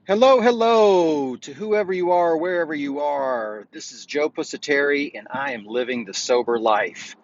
Hello, hello to whoever you are, wherever you are. This is Joe Pusateri, and I am living the sober life.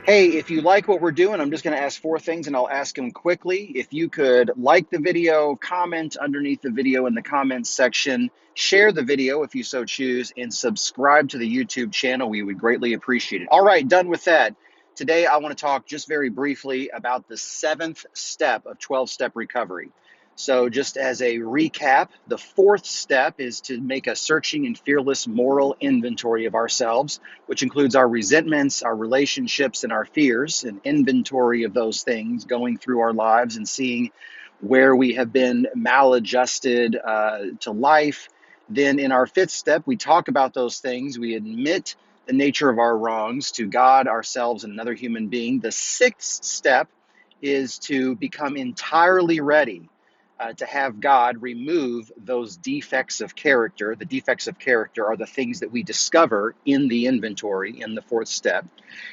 Hey, if you like what we're doing, I'm just going to ask four things and I'll ask them quickly. If you could like the video, comment underneath the video in the comments section, share the video if you so choose, and subscribe to the YouTube channel. We would greatly appreciate it. All right, done with that. Today, I want to talk just very briefly about the seventh step of 12-step recovery. So just as a recap, the fourth step is to make a searching and fearless moral inventory of ourselves, which includes our resentments, our relationships, and our fears, an inventory of those things, going through our lives and seeing where we have been maladjusted to life. Then in our fifth step, we talk about those things. We admit the nature of our wrongs to God, ourselves, and another human being. The sixth step is to become entirely ready to have God remove those defects of character. The defects of character are the things that we discover in the inventory in the fourth step.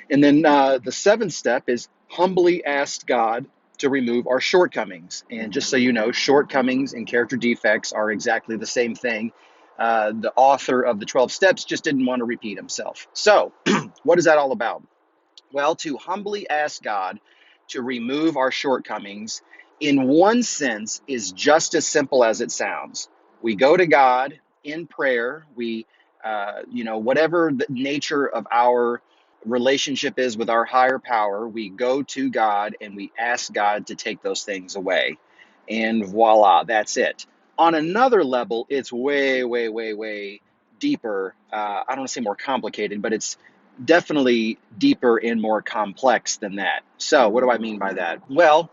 And then the seventh step is humbly ask God to remove our shortcomings. And just so you know, shortcomings and character defects are exactly the same thing. The author of the 12 steps just didn't want to repeat himself. So, what is that all about? Well, to humbly ask God to remove our shortcomings, in one sense, is just as simple as it sounds. We go to God in prayer. Whatever the nature of our relationship is with our higher power, we go to God and we ask God to take those things away. And voila, that's it. On another level, it's way, way, way, way deeper. I don't want to say more complicated, but it's definitely deeper and more complex than that. So, what do I mean by that? Well,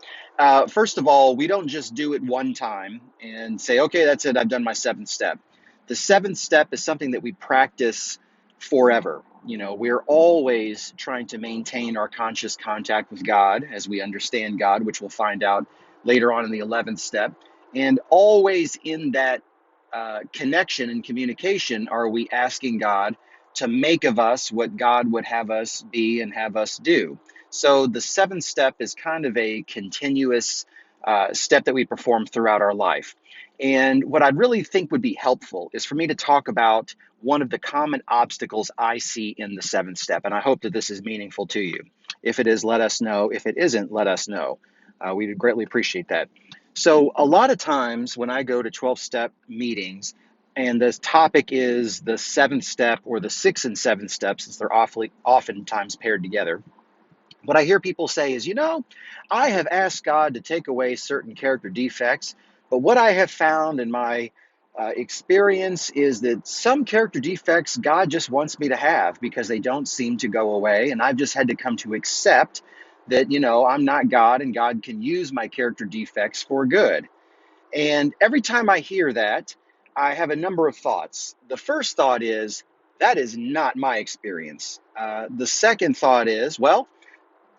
first of all, we don't just do it one time and say, okay, that's it, I've done my seventh step. The seventh step is something that we practice forever. You know, we're always trying to maintain our conscious contact with God as we understand God, which we'll find out later on in the 11th step. And always in that connection and communication are we asking God to make of us what God would have us be and have us do. So the seventh step is kind of a continuous step that we perform throughout our life. And what I really think would be helpful is for me to talk about one of the common obstacles I see in the seventh step. And I hope that this is meaningful to you. If it is, let us know. If it isn't, let us know. We would greatly appreciate that. So a lot of times when I go to 12-step meetings, and the topic is the seventh step or the sixth and seventh steps, since they're oftentimes paired together. What I hear people say is, I have asked God to take away certain character defects, but what I have found in my experience is that some character defects God just wants me to have because they don't seem to go away. And I've just had to come to accept that, I'm not God and God can use my character defects for good. And every time I hear that, I have a number of thoughts. The first thought is, that is not my experience. The second thought is, well,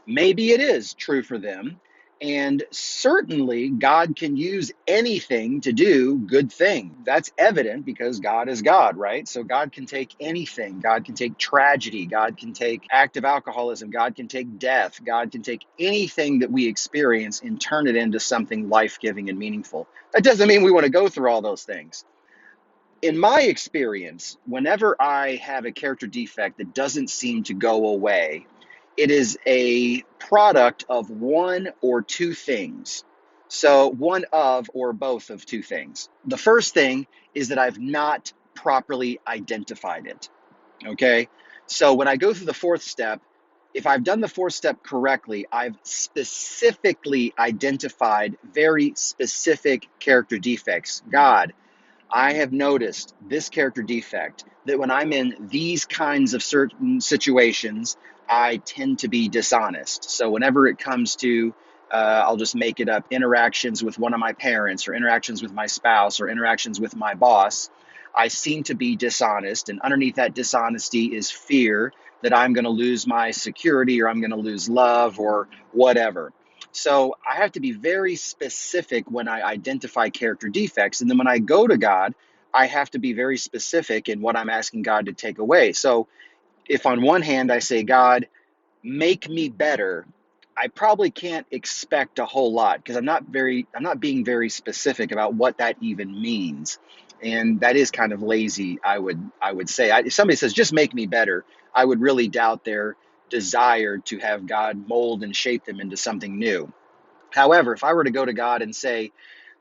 maybe it is true for them. And certainly God can use anything to do good things. That's evident because God is God, right? So God can take anything. God can take tragedy. God can take active alcoholism. God can take death. God can take anything that we experience and turn it into something life-giving and meaningful. That doesn't mean we want to go through all those things. In my experience, whenever I have a character defect that doesn't seem to go away, it is a product of one or two things. So, one of or both of two things. The first thing is that I've not properly identified it. Okay. So, when I go through the fourth step, if I've done the fourth step correctly, I've specifically identified very specific character defects. God, I have noticed this character defect that when I'm in these kinds of certain situations, I tend to be dishonest. So whenever it comes to, I'll just make it up, interactions with one of my parents or interactions with my spouse or interactions with my boss, I seem to be dishonest. And underneath that dishonesty is fear that I'm going to lose my security or I'm going to lose love or whatever. So I have to be very specific when I identify character defects. And then when I go to God, I have to be very specific in what I'm asking God to take away. So if on one hand I say, God, make me better, I probably can't expect a whole lot because I'm not being very specific about what that even means. And that is kind of lazy, I would say. If somebody says, just make me better, I would really doubt their desire to have God mold and shape them into something new. However, if I were to go to God and say,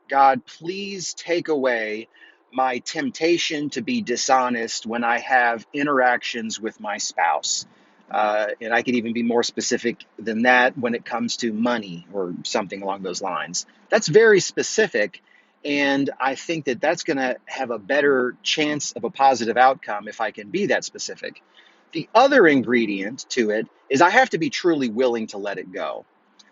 God, please take away my temptation to be dishonest when I have interactions with my spouse. And I could even be more specific than that when it comes to money or something along those lines. That's very specific. And I think that that's going to have a better chance of a positive outcome if I can be that specific. The other ingredient to it is I have to be truly willing to let it go.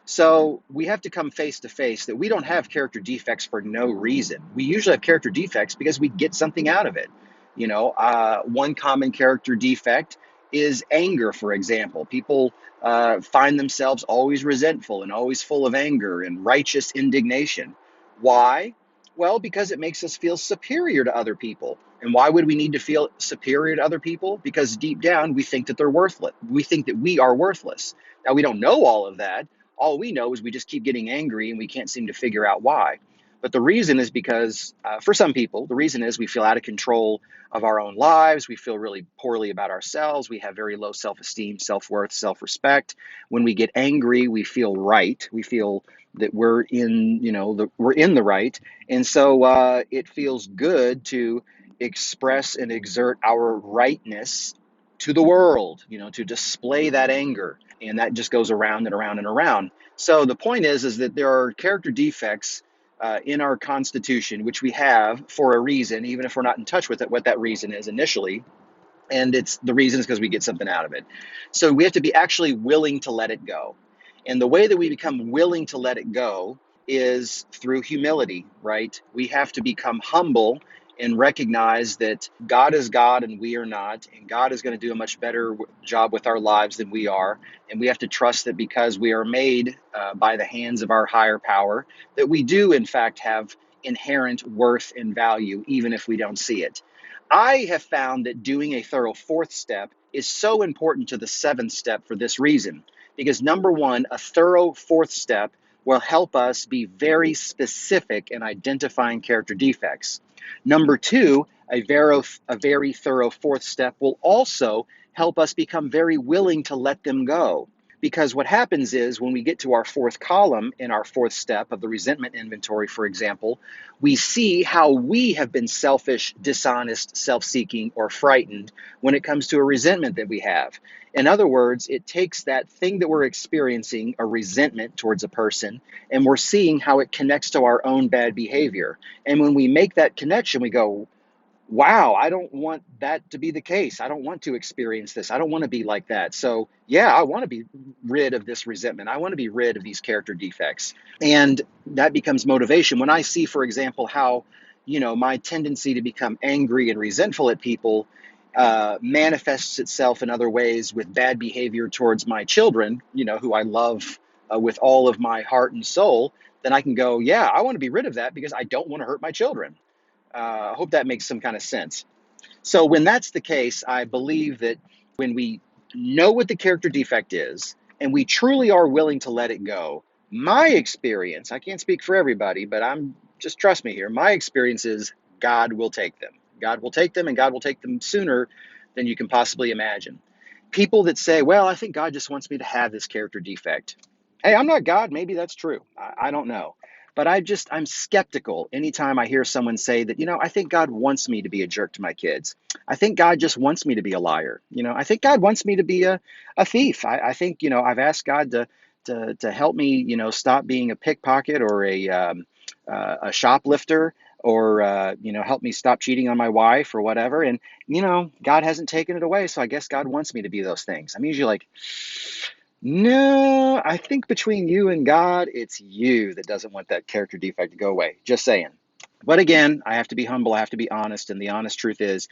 So we have to come face to face that we don't have character defects for no reason. We usually have character defects because we get something out of it. One common character defect is anger, for example. People find themselves always resentful and always full of anger and righteous indignation. Why? Well, because it makes us feel superior to other people. And why would we need to feel superior to other people? Because deep down, we think that they're worthless. We think that we are worthless. Now, we don't know all of that. All we know is we just keep getting angry and we can't seem to figure out why. But the reason is because, for some people, the reason is we feel out of control of our own lives. We feel really poorly about ourselves. We have very low self-esteem, self-worth, self-respect. When we get angry, we feel right. We feel that we're in, we're in the right. And so it feels good to express and exert our rightness to the world, to display that anger. And that just goes around and around and around. So the point is that there are character defects in our Constitution, which we have for a reason, even if we're not in touch with it, what that reason is initially. And it's the reason is because we get something out of it. So we have to be actually willing to let it go. And the way that we become willing to let it go is through humility, right? We have to become humble and recognize that God is God and we are not, and God is going to do a much better job with our lives than we are. And we have to trust that because we are made by the hands of our higher power, that we do in fact have inherent worth and value, even if we don't see it. I have found that doing a thorough fourth step is so important to the seventh step for this reason. Because number one, a thorough fourth step will help us be very specific in identifying character defects. Number two, a very thorough fourth step will also help us become very willing to let them go. Because what happens is when we get to our fourth column in our fourth step of the resentment inventory, for example, we see how we have been selfish, dishonest, self-seeking, or frightened when it comes to a resentment that we have. In other words, it takes that thing that we're experiencing, a resentment towards a person, and we're seeing how it connects to our own bad behavior. And when we make that connection, we go, wow, I don't want that to be the case. I don't want to experience this. I don't want to be like that. So, yeah, I want to be rid of this resentment. I want to be rid of these character defects. And that becomes motivation. When I see, for example, how, my tendency to become angry and resentful at people manifests itself in other ways with bad behavior towards my children, who I love with all of my heart and soul, then I can go, yeah, I want to be rid of that because I don't want to hurt my children. I hope that makes some kind of sense. So when that's the case, I believe that when we know what the character defect is and we truly are willing to let it go, my experience, I can't speak for everybody, but just trust me here. My experience is God will take them. God will take them and God will take them sooner than you can possibly imagine. People that say, well, I think God just wants me to have this character defect. Hey, I'm not God. Maybe that's true. I don't know. But I'm skeptical anytime I hear someone say that, I think God wants me to be a jerk to my kids. I think God just wants me to be a liar. I think God wants me to be a thief. I think, I've asked God to help me, stop being a pickpocket or a shoplifter or, help me stop cheating on my wife or whatever. And, God hasn't taken it away. So I guess God wants me to be those things. I'm usually like, no, I think between you and God, it's you that doesn't want that character defect to go away. Just saying. But again, I have to be humble. I have to be honest. And the honest truth is,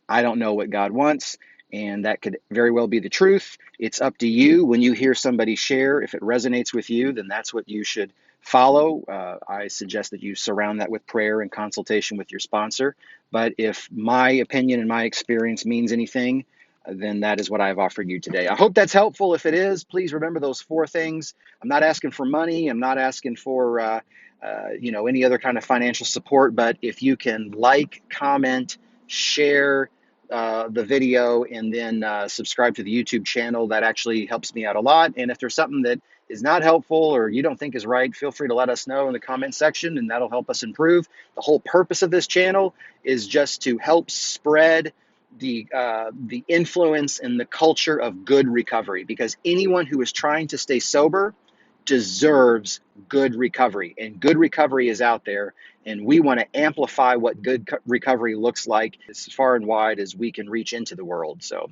I don't know what God wants. And that could very well be the truth. It's up to you when you hear somebody share. If it resonates with you, then that's what you should follow, I suggest that you surround that with prayer and consultation with your sponsor. But if my opinion and my experience means anything, then that is what I've offered you today. I hope that's helpful. If it is, please remember those four things. I'm not asking for money. I'm not asking for any other kind of financial support. But if you can like, comment, share the video, and then subscribe to the YouTube channel, that actually helps me out a lot. And if there's something that is not helpful or you don't think is right, feel free to let us know in the comment section, and that'll help us improve. The whole purpose of this channel is just to help spread the influence and the culture of good recovery, because anyone who is trying to stay sober deserves good recovery, and good recovery is out there, and we want to amplify what good recovery looks like as far and wide as we can reach into the world. So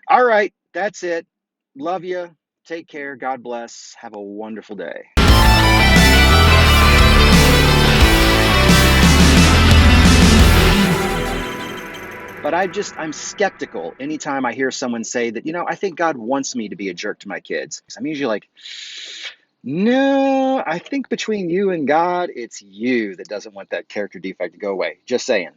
all right, that's it. Love you. Take care. God bless. Have a wonderful day. But I'm skeptical anytime I hear someone say that, I think God wants me to be a jerk to my kids. I'm usually like, no, I think between you and God, it's you that doesn't want that character defect to go away. Just saying.